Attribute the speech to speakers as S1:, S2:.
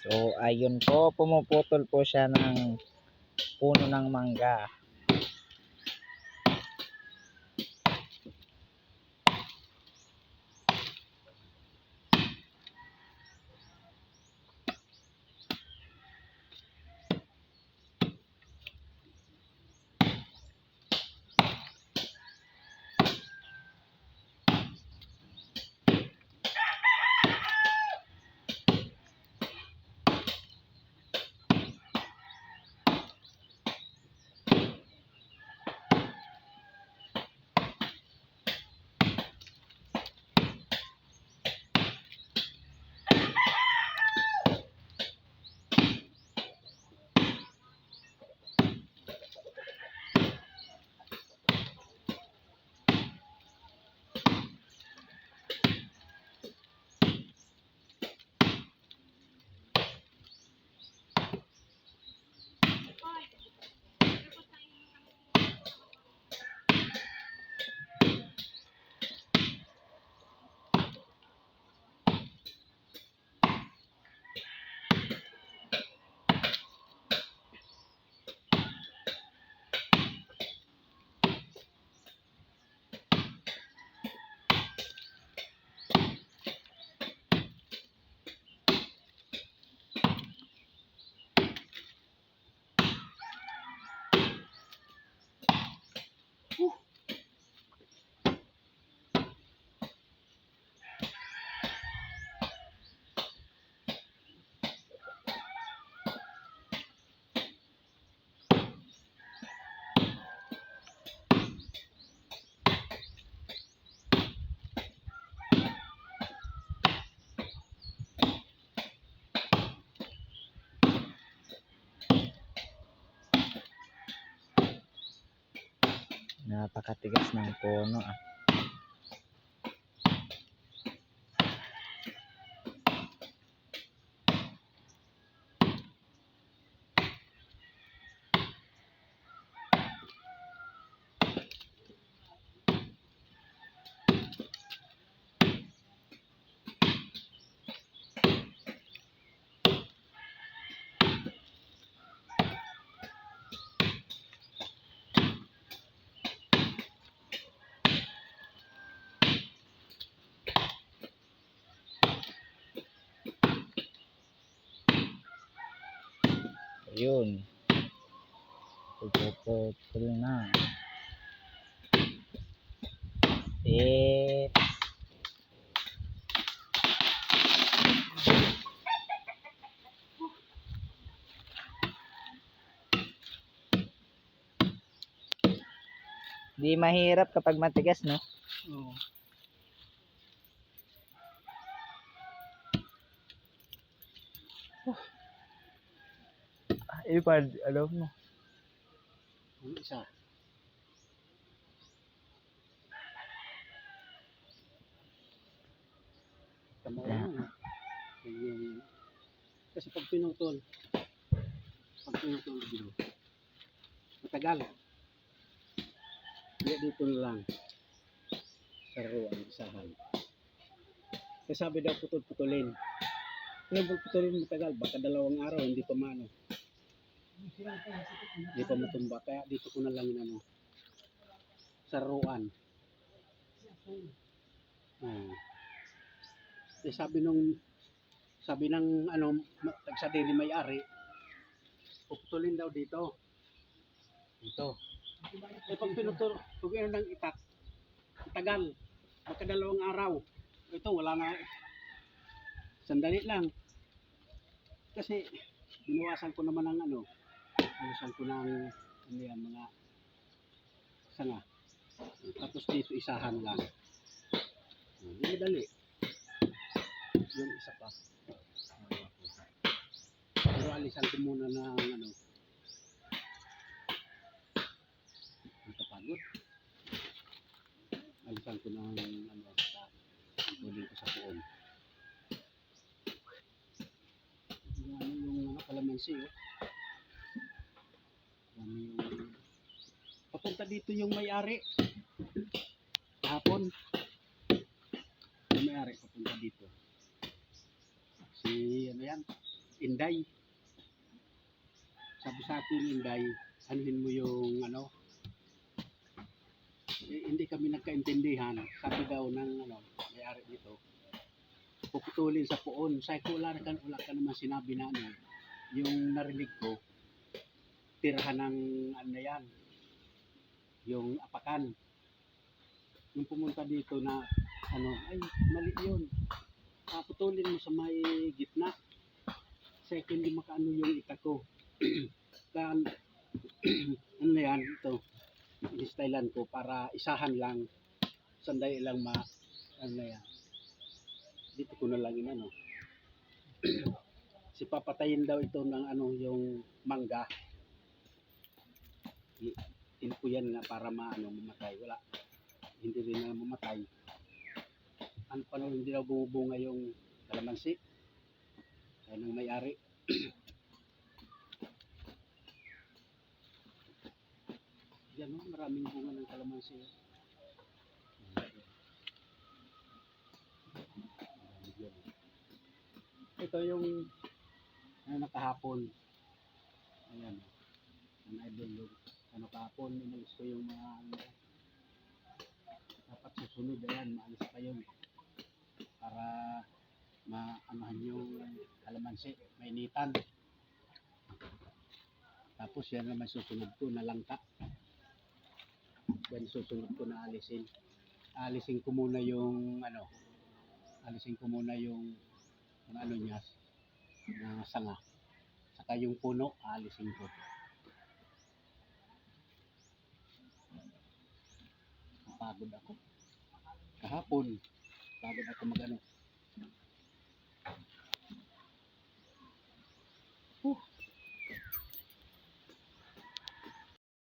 S1: So ayun po, pumuputol po siya ng puno ng mangga. Napakatigas ng puno ah. Ayun, puputol na. Di mahirap kapag matigas, no?
S2: Oo.
S1: Ipad, alam mo.
S2: Ang isa. Tama na. Kasi pag pinutol dito, matagal. Kaya dito na lang sa ruang isahan. Kasi sabi daw putol-putulin. Kaya putulin matagal, baka 2 araw hindi pa maano. Hindi pa matumba. Kaya dito ko na lang inano. Sa ruan. Kasi sabi nung sabi ng ano, sa dili may-ari, puputulin daw dito. Dito. Eh pag pinutol, pag yun ng itak, tagal, magkadalawang araw. Ito, wala nga. Sandali lang. Kasi, binawasan ko naman ng ano, binawasan ko ng, ano yan, mga sanga. Tapos dito, isahan lang. Hindi madali. Yung isa pa. Pero alisan ko muna ng ano, ang kapagod. Alisan ko ng ano, sa tuloy ko sa puon. Yung ano, yung ano, kalamansi, oh. Yung papunta dito yung may-ari. Kahapon. Yung may-ari papunta dito. Si, ano yan, Inday. Sabi sa akin, Inday, anuhin mo yung ano, hindi kami nagkaintindihan. Sabi daw ng ano, may-ari dito, puputulin sa puon. Sabi ko, wala ka naman sinabi na ano, yung narinig ko, tirahan ng ano na yan, yung apakan. Yung pumunta dito na, ano, ay, mali yun. Putulin mo sa may gitna. Second, hindi makaano yung ita ko. Kan, ano na yan, ito, in-stylean ko para isahan lang, sandali lang ano na yan. Dito ko na lang yun, ano. Si papatayin daw ito ng ano, yung mangga. Tinpo yan nga para mamatay. Wala. Hindi rin na mamatay. Ano pa nung hindi daw bumubunga yung kalamansi. Kaya nang may-ari. Yan o, maraming bunga ng kalamansi. Ito yung nakahapon. Ayan. Ang idol ano kahapon, inalis ko yung mga dapat susunod. Ayan, maalis pa yun. Para maanahan yung kalamansi, mainitan. Tapos yan naman susunod ko na langka. Yan susunod ko na alisin. Alisin ko muna yung ano, alisin ko muna yung ano niya, na sanga. Saka yung puno, alisin ko. Pagod ako. Kahapon, pagod ako magano.